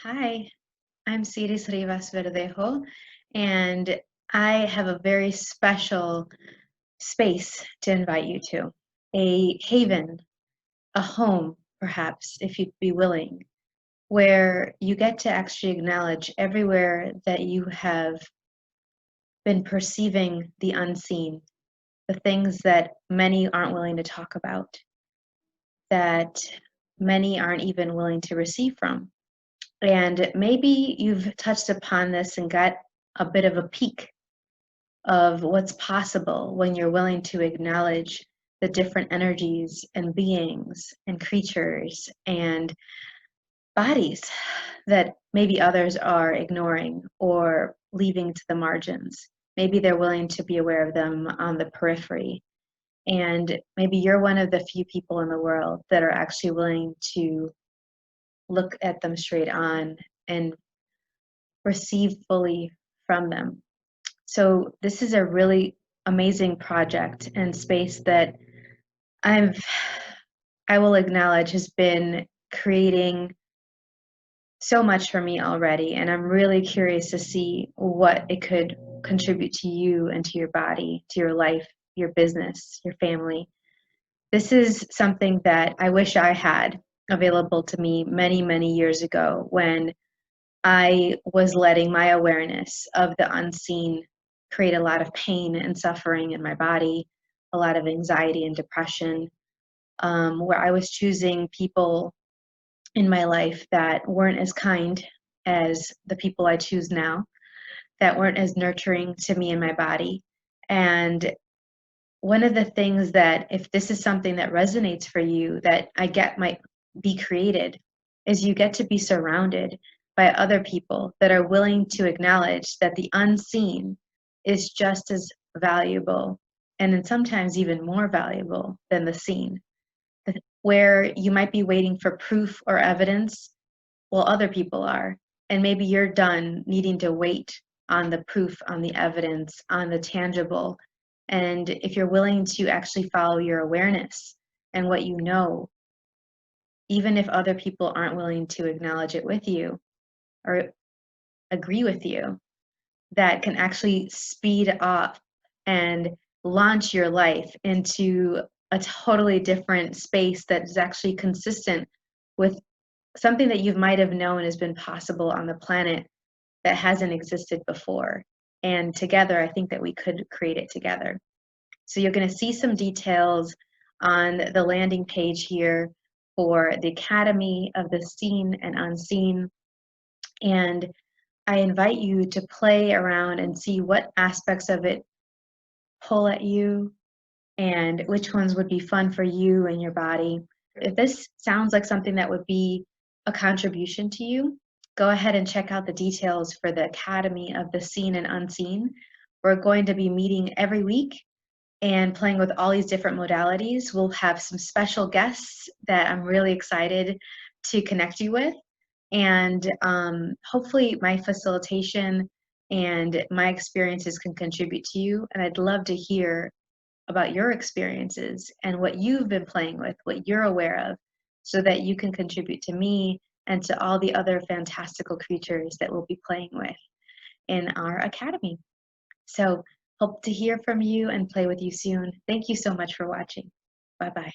Hi, I'm Siris Rivas Verdejo, and I have a very special space to invite you to. A haven, a home, perhaps, if you'd be willing, where you get to actually acknowledge everywhere that you have been perceiving the unseen, the things that many aren't willing to talk about, that many aren't even willing to receive from. And maybe you've touched upon this and got a bit of a peek of what's possible when you're willing to acknowledge the different energies and beings and creatures and bodies that maybe others are ignoring or leaving to the margins. Maybe they're willing to be aware of them on the periphery. And maybe you're one of the few people in the world that are actually willing to look at them straight on and receive fully from them. So this is a really amazing project and space that I've I will acknowledge has been creating so much for me already, and I'm really curious to see what it could contribute to you and to your body, to your life, your business, your family. This is something that I wish I had available to me many, many years ago when I was letting my awareness of the unseen create a lot of pain and suffering in my body, a lot of anxiety and depression, where I was choosing people in my life that weren't as kind as the people I choose now, that weren't as nurturing to me and my body. And one of the things that, if this is something that resonates for you, that I get might be created, is you get to be surrounded by other people that are willing to acknowledge that the unseen is just as valuable and then sometimes even more valuable than the seen. Where you might be waiting for proof or evidence, while other people are. And maybe you're done needing to wait on the proof, on the evidence, on the tangible. And if you're willing to actually follow your awareness and what you know, even if other people aren't willing to acknowledge it with you or agree with you, that can actually speed up and launch your life into a totally different space that is actually consistent with something that you might have known has been possible on the planet that hasn't existed before. And together, I think that we could create it together. So you're going to see some details on the landing page here for the Academy of the Seen and Unseen. And I invite you to play around and see what aspects of it pull at you and which ones would be fun for you and your body. If this sounds like something that would be a contribution to you, go ahead and check out the details for the Academy of the Seen and Unseen. We're going to be meeting every week and playing with all these different modalities. We'll have some special guests that I'm really excited to connect you with. And hopefully my facilitation and my experiences can contribute to you. And I'd love to hear about your experiences and what you've been playing with, what you're aware of, so that you can contribute to me and to all the other fantastical creatures that we'll be playing with in our academy. So hope to hear from you and play with you soon. Thank you so much for watching. Bye-bye.